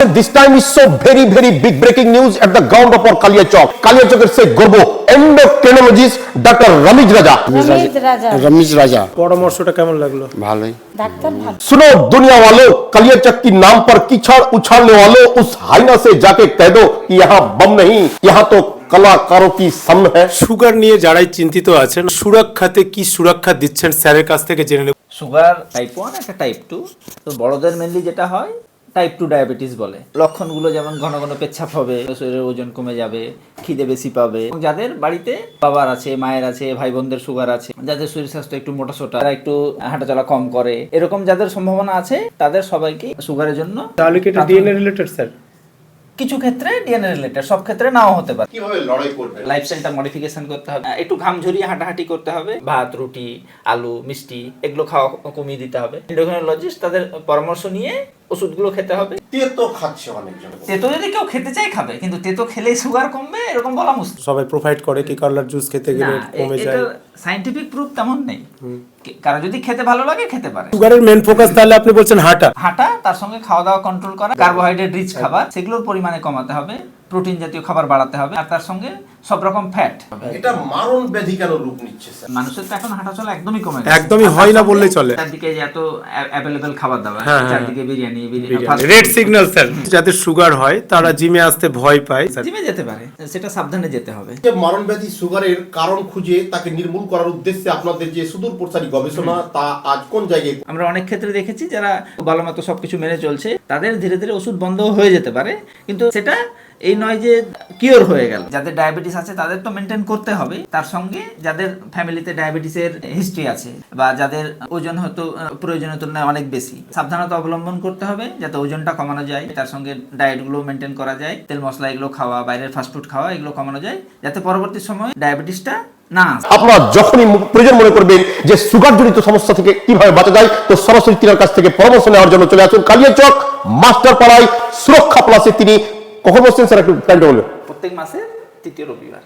This time is so very big breaking news at the ground of our Kaliachok. Kaliachok से गर्व endocrinologist Dr. Ramiz राजा পরামর্শটা কেমন লাগলো? ভালোই। ডাক্তার ভালো। सुनो दुनिया वालों, कलियाचक की नाम पर कीचड़ उछालने वालों, उस हाइना से जाके कह दो कि यहाँ बम नहीं, यहाँ तो कलाकारों की सम है। সুগার নিয়ে যারাই চিন্তিত আছেন, সুরক্ষাতে কি সুরক্ষা দিচ্ছেন স্যারের কাছ থেকে জেনে নেব। সুগার টাইপ 1 একটা টাইপ 2। তো বড়দের মেনলি যেটা হয় টাইপ 2 ডায়াবেটিস বলে। লক্ষণগুলো যেমন ঘন ঘন পেচ্ছাপ হবে, শরীরের ওজন কমে যাবে, খিদে বেশি পাবে। যাদের বাড়িতে বাবার আছে, মায়ের আছে, ভাই বোনদের সুগার আছে, যাদের শরীর স্বাস্থ্য একটু মোটাসোটা, তারা একটু হাঁটাচলা কম করে, এরকম যাদের সম্ভাবনা আছে তাদের সবাইকে সুগারের জন্য। তাহলে কি এটা ডিএনএ রিলেটেড স্যার? কিছু ক্ষেত্রে ডিএনএ রিলেটেড, সব ক্ষেত্রে নাও হতে পারে। কিভাবে লড়াই করবে? লাইফস্টাইলটা মডিফিকেশন করতে হবে, একটু ঘাম ঝরিয়ে হাঁটাহাঁটি করতে হবে, ভাত, রুটি, আলু, মিষ্টি এগুলো খাওয়া কমিয়ে দিতে হবে। এন্ডোক্রাইনোলজিস্ট তাদের পরামর্শ নিয়ে ওষুধগুলো খেতে হবে। তেতো খাচ্ছে অনেকজন। তেতো যদি কেউ খেতে চায় খাবে, কিন্তু তেতো খেলেই সুগার কমবে এরকম বলা মুশকিল। সবাই প্রোভাইড করে কি কালার জুস খেতে গেলে কমে যায়? এটা সায়েন্টিফিক প্রুফ তেমন নেই। কারো যদি খেতে ভালো লাগে খেতে পারে। সুগারের মেন ফোকাস তাহলে আপনি বলছেন হাঁটা, তার সঙ্গে খাওয়া দাওয়া কন্ট্রোল করা, কার্বোহাইড্রেট রিচ খাবার সেগুলোর পরিমাণে কমাতে হবে, প্রোটিন জাতীয় খাবার বাড়াতে হবে, আর তার সঙ্গে সব রকম ফ্যাট। এটা মারণ ব্যাধি কেন রূপ নিচ্ছে স্যার? মানুষের তো এখন হাঁটা চলা একদমই কমে গেছে, একদমই হয় না বললেই চলে। চারদিকে যে এত অ্যাভেলেবল খাবার দাবার, চারদিকে বিরিয়ানি, রেড সিগন্যাল স্যার। যাদের সুগার হয় তারা জিমে আসতে ভয় পায়, জিমে যেতে পারে, সেটা সাবধানে যেতে হবে। যে মারণ ব্যাধি সুগারের কারণ খুঁজে তাকে নির্মূল করার উদ্দেশ্যে আপনাদের যে সুদূর প্রসারী গবেষণা, তা আজ কোন জায়গায়? আমরা অনেক ক্ষেত্রে দেখেছি যারা ভালো মতো সবকিছু মেনে চলছে, তাদের ধীরে ধীরে ওষুধ বন্ধ হয়ে যেতে পারে, কিন্তু সেটা এই নয় যে কিওর হয়ে গেল। যাদের ডায়াবেটিস আছে তাদের তো মেনটেন করতে হবে, তার সঙ্গে যাদের ফ্যামিলিতে ডায়াবেটিসের হিস্ট্রি আছে বা যাদের ওজন হয়তো প্রয়োজনের তুলনায় অনেক বেশি, সাবধানতা অবলম্বন করতে হবে যাতে ওজনটা কমানো যায়, তার সঙ্গে ডায়েটগুলো মেনটেন করা যায়, তেল মশলা এগুলো খাওয়া, বাইরের ফাস্টফুড খাওয়া এগুলো কমানো যায়, যাতে পরবর্তী সময় ডায়াবেটিসটা না। আপনারা যখনই প্রয়োজন মনে করবেন যে সুগার জনিত সমস্যা থেকে কিভাবে বাঁচা যায়, তো সরাসরি তিনার কাছ থেকে পরামর্শ নেওয়ার জন্য চলে আসুন কালিয়াচক মাস্টার পাড়ায় সুরক্ষা প্লাসে। তিনি কখন বসছেন স্যার, একটু টাইমটা বলবেন? প্রত্যেক মাসে 3য় রবিবার।